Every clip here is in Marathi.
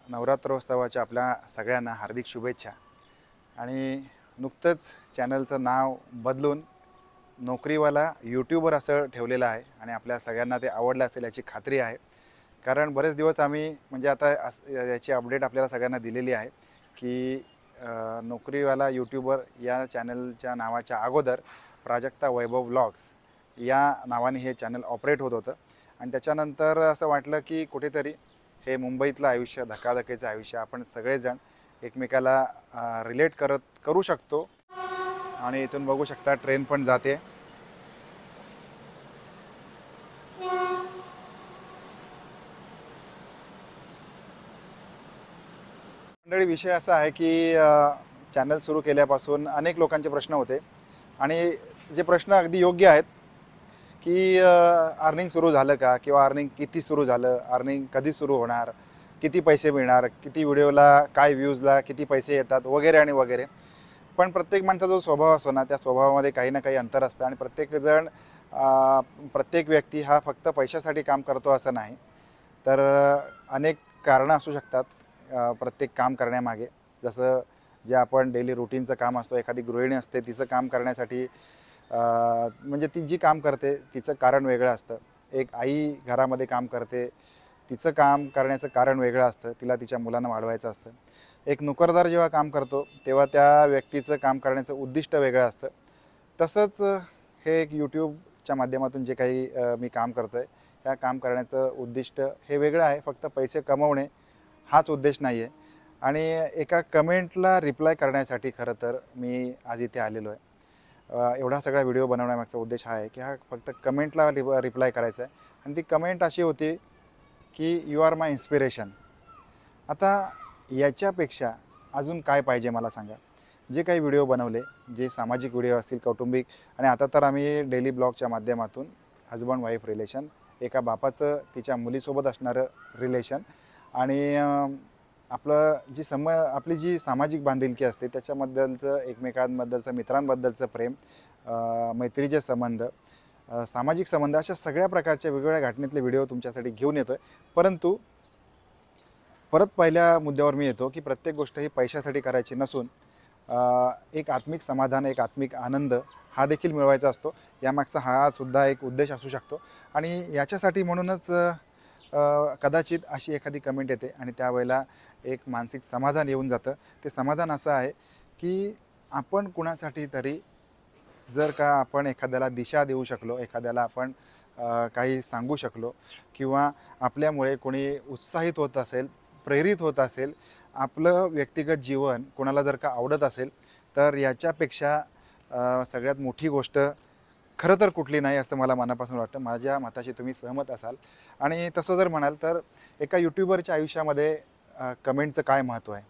नवरात्रोत्सवाच्या आपल्या सगळ्यांना हार्दिक शुभेच्छा। आणि नुकतंच चॅनलचं नाव बदलून नोकरीवाला यूट्यूबर असं ठेवलेलं आहे आणि आपल्या सगळ्यांना ते आवडलं असेल याची खात्री आहे। कारण बरेच दिवस आम्ही म्हणजे आता याची अपडेट आपल्याला सगळ्यांना दिलेली आहे की नोकरीवाला यूट्यूबर या चॅनलच्या नावाच्या अगोदर प्राजक्ता वैभव व्लॉग्स या नावाने हे चॅनल ऑपरेट होत होतं। आणि त्याच्यानंतर असं वाटलं की कुठेतरी हे मुंबईतलं आयुष्य, धकाधकीचं आयुष्य आपण सगळेजण एकमेकाला रिलेट करू शकतो। आणि इथून बघू शकता ट्रेन पण जाते। मंडळी, विषय असा आहे की चॅनल सुरू केल्यापासून अनेक लोकांचे प्रश्न होते आणि जे प्रश्न अगदी योग्य आहेत की अर्निंग सुरू झालं का, किंवा अर्निंग किती सुरू झालं, अर्निंग कधी सुरू होणार, किती पैसे मिळणार, किती व्हिडिओला काय व्ह्यूजला किती पैसे येतात वगैरे आणि वगैरे। पण प्रत्येक माणसाचा जो स्वभाव असतो ना, त्या स्वभावामध्ये काही ना काही अंतर असतं आणि प्रत्येकजण प्रत्येक व्यक्ती हा फक्त पैशासाठी काम करतो असं नाही। तर अनेक कारणं असू शकतात प्रत्येक काम करण्यामागे। जसं जे आपण डेली रुटीनचं काम असतो, एखादी गृहिणी असते तिचं काम करण्यासाठी म्हणजे ती जी काम करते तिचं कारण वेगळं असतं। एक आई घरामध्ये काम करते, तिचं काम करण्याचं कारण वेगळं असतं, तिला तिच्या मुलांना वाढवायचं असतं। एक नोकरदार जेव्हा काम करतो तेव्हा त्या व्यक्तीचं काम करण्याचं उद्दिष्ट वेगळं असतं। तसंच हे एक यूट्यूबच्या माध्यमातून जे काही मी काम करतो आहे, त्या काम करण्याचं उद्दिष्ट हे वेगळं आहे। फक्त पैसे कमवणे हाच उद्देश नाही आहे। आणि एका कमेंटला रिप्लाय करण्यासाठी खरं तर मी आज इथे आलेलो आहे। एवढा सगळा व्हिडिओ बनवण्यामागचा उद्देश हा आहे की हा फक्त कमेंटला रिप्लाय करायचा आहे। आणि ती कमेंट अशी होती की यू आर माय इन्स्पिरेशन। आता याच्यापेक्षा अजून काय पाहिजे मला सांगा। जे काही व्हिडिओ बनवले, जे सामाजिक व्हिडिओ असतील, कौटुंबिक, आणि आता तर आम्ही डेली ब्लॉगच्या माध्यमातून हजबंड वाईफ रिलेशन, एका बापाचं तिच्या मुलीसोबत असणारं रिलेशन, आणि आपलं आपली जी सामाजिक बांधिलकी असते त्याच्याबद्दलचं, एकमेकांबद्दलचं, मित्रांबद्दलचं प्रेम, मैत्रीचे संबंध, सामाजिक संबंध, अशा सगळ्या प्रकारच्या वेगवेगळ्या घटनेतले व्हिडिओ तुमच्यासाठी घेऊन येतो आहे। परंतु परत पहिल्या मुद्द्यावर मी येतो की प्रत्येक गोष्ट ही पैशासाठी करायची नसून एक आत्मिक समाधान, एक आत्मिक आनंद हा देखील मिळवायचा असतो। यामागचा हा सुद्धा एक उद्देश असू शकतो। आणि याच्यासाठी म्हणूनच कदाचित अशी एखादी कमेंट येते आणि त्यावेळेला एक मानसिक समाधान येऊन जातं। ते समाधान असं आहे की आपण कुणासाठी तरी जर का आपण एखाद्याला दिशा देऊ शकलो, एखाद्याला आपण काही सांगू शकलो, किंवा आपल्यामुळे कोणी उत्साहित होत असेल, प्रेरित होत असेल, आपलं व्यक्तिगत जीवन कोणाला जर का आवडत असेल, तर याच्यापेक्षा सगळ्यात मोठी गोष्ट खरं तर कुठली नाही असं मला मनापासून वाटतं। माझ्या मताशी तुम्ही सहमत असाल। आणि तसं जर म्हणाल तर एका यूट्यूबरच्या आयुष्यामध्ये कमेंटचं काय महत्त्व आहे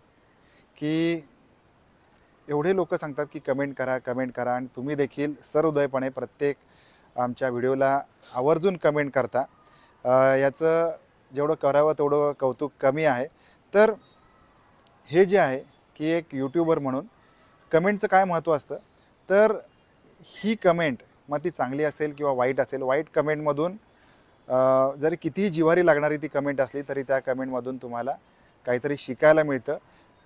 की एवढे लोक सांगतात की कमेंट करा, कमेंट करा, आणि तुम्ही देखील सहृदयपणे प्रत्येक आमच्या व्हिडिओला आवर्जून कमेंट करता। याचं जेवढं करावं तेवढं कौतुक कमी आहे। तर हे जे आहे की एक यूट्यूबर म्हणून कमेंटचं काय महत्त्व असतं, तर ही कमेंट मग ती चांगली असेल किंवा वाईट असेल, वाईट कमेंटमधून जरी कितीही जिव्हारी लागणारी ती कमेंट असली तरी त्या कमेंटमधून तुम्हाला काहीतरी शिकायला मिळतं।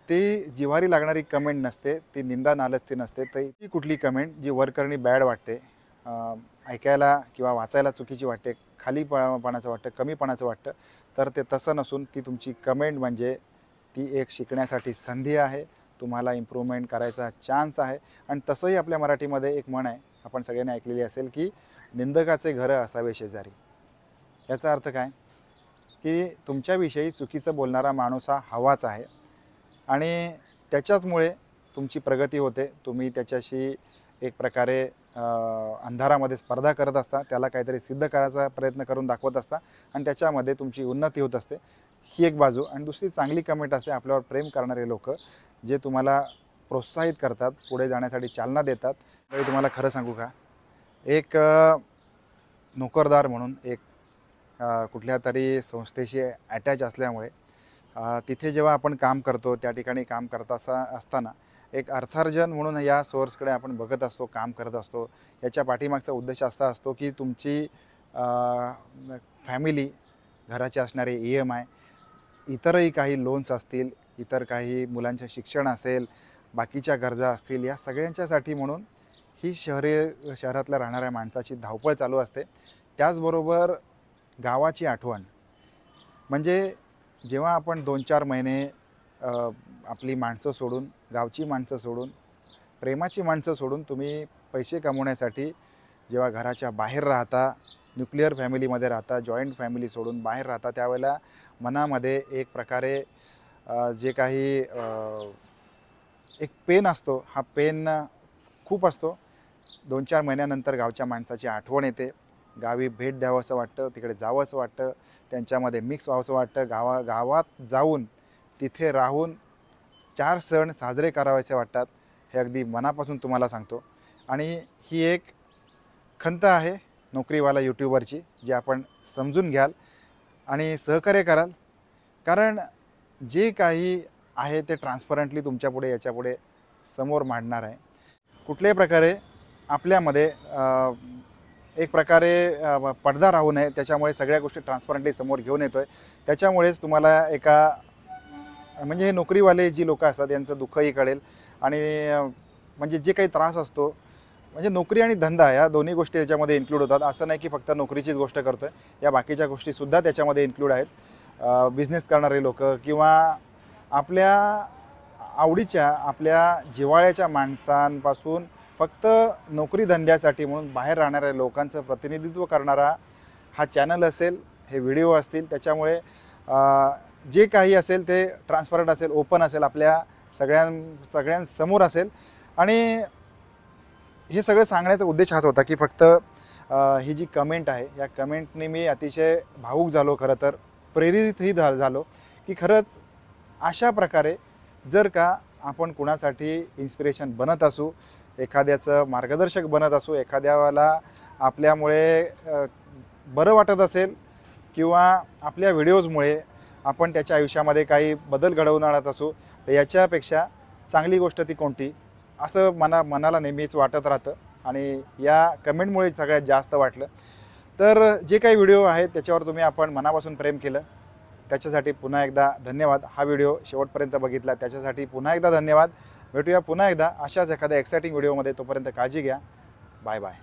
ती जिव्हारी लागणारी कमेंट नसते, ती निंदा नालस्ती नसते, तर ती कुठली कमेंट जी वरकरणी बॅड वाटते, ऐकायला किंवा वाचायला चुकीची वाटते, खालीपणाचं वाटतं, कमीपणाचं वाटतं, तर ते तसं नसून ती तुमची कमेंट म्हणजे ती एक शिकण्यासाठी संधी आहे, तुम्हाला इम्प्रूव्हमेंट करायचा चान्स आहे। आणि तसंही आपल्या मराठीमध्ये एक म्हण आहे, आपण सगळ्यांनी ऐकलेली असेल की निंदकाचे घरं असावे शेजारी। याचा अर्थ काय की तुमच्याविषयी चुकीचं बोलणारा माणूस हा हवाच आहे आणि त्याच्याचमुळे तुमची प्रगती होते। तुम्ही त्याच्याशी एक प्रकारे अंधारामध्ये स्पर्धा करत असता, त्याला काहीतरी सिद्ध करायचा प्रयत्न करून दाखवत असता आणि त्याच्यामध्ये तुमची उन्नती होत असते। ही एक बाजू। आणि दुसरी चांगली कमेंट असते, आपल्यावर प्रेम करणारे लोक जे तुम्हाला प्रोत्साहित करतात, पुढे जाण्यासाठी चालना देतात। तरी तुम्हाला खरं सांगू का, एक नोकरदार म्हणून, एक कुठल्या तरी संस्थेशी अटॅच असल्यामुळे तिथे जेव्हा आपण काम करतो, त्या ठिकाणी काम करत असताना एक अर्थार्जन म्हणून या सोर्सकडे आपण बघत असतो, काम करत असतो। याच्या पाठीमागचा उद्देश असा असतो की तुमची फॅमिली, घराचे असणारे EMI, इतरही काही लोन्स असतील, इतर काही मुलांचे शिक्षण असेल, बाकीच्या गरजा असतील, या सगळ्यांच्यासाठी म्हणून ही शहरातल्या राहणाऱ्या माणसाची धावपळ चालू असते. त्याचबरोबर गावाची आठवण, म्हणजे जेव्हा आपण 2-4 महिने आपली माणसं सोडून, गावची माणसं सोडून, प्रेमाची माणसं सोडून तुम्ही पैसे कमवण्यासाठी जेव्हा घराच्या बाहेर राहता, न्यूक्लिअर फॅमिलीमध्ये राहता, जॉईंट फॅमिली सोडून बाहेर राहता, त्यावेळेला मनामध्ये एक प्रकारे जे काही एक पेन असतो, हा पेन खूप असतो. 2-4 महिन्यानंतर गावच्या माणसाची आठवण येते. गावी भेट द्यावंसं वाटतं, तिकडे जावंसं वाटतं, त्यांच्यामध्ये मिक्स व्हावंसं वाटतं. गावात जाऊन तिथे राहून 4 सण साजरे करावेसे वाटतात. हे अगदी मनापासून तुम्हाला सांगतो. आणि ही एक खंत आहे नोकरीवाला यूट्यूबरची, जी आपण समजून घ्याल आणि सहकार्य कराल. कारण जे काही आहे ते ट्रान्सपरंटली तुमच्यापुढे याच्यापुढे समोर मांडणार आहे. कुठल्याही प्रकारे आपल्यामध्ये एक प्रकारे पडदा राहू नये, त्याच्यामुळे सगळ्या गोष्टी ट्रान्सपरंटली समोर घेऊन येतो आहे. त्याच्यामुळेच तुम्हाला एका म्हणजे हे नोकरीवाले जी लोकं असतात यांचं दुःखही कळेल. आणि म्हणजे जे काही त्रास असतो, म्हणजे नोकरी आणि धंदा या दोन्ही गोष्टी त्याच्यामध्ये इन्क्लूड होतात. असं नाही की फक्त नोकरीचीच गोष्ट करतो आहे, या बाकीच्या गोष्टीसुद्धा त्याच्यामध्ये इन्क्लूड आहेत. बिझनेस करणारे लोकं किंवा आपल्या आवडीच्या, आपल्या जिव्हाळ्याच्या माणसांपासून फक्त नोकरी धंद्यासाठी म्हणून बाहेर राहणाऱ्या लोकांचं प्रतिनिधित्व करणारा हा चॅनल असेल, हे व्हिडिओ असतील. त्याच्यामुळे जे काही असेल ते ट्रान्सपरंट असेल, ओपन असेल, आपल्या सगळ्यांसमोर असेल. आणि हे सगळं सांगण्याचा उद्देश हाच होता की फक्त ही जी कमेंट आहे, या कमेंटने मी अतिशय भावूक झालो, खरं तर प्रेरितही झालो की खरंच अशा प्रकारे जर का आपण कुणासाठी इन्स्पिरेशन बनत असू, एखाद्याचं मार्गदर्शक बनत असू, एखाद्याला आपल्यामुळे बरं वाटत असेल किंवा आपल्या व्हिडिओजमुळे आपण त्याच्या आयुष्यामध्ये काही बदल घडवून आणत असू, तर याच्यापेक्षा चांगली गोष्ट ती कोणती, असं मनाला नेहमीच वाटत राहतं. आणि या कमेंटमुळे सगळ्यात जास्त वाटलं. तर जे काही व्हिडिओ आहेत त्याच्यावर आपण मनापासून प्रेम केलं, त्याच्यासाठी पुन्हा एकदा धन्यवाद. हा व्हिडिओ शेवटपर्यंत बघितला त्याच्यासाठी पुन्हा एकदा धन्यवाद. भेटूया पुन्हा एकदा अशाच एखाद्या एक्साइटिंग व्हिडिओमध्ये. तोपर्यंत काळजी घ्या. Bye bye.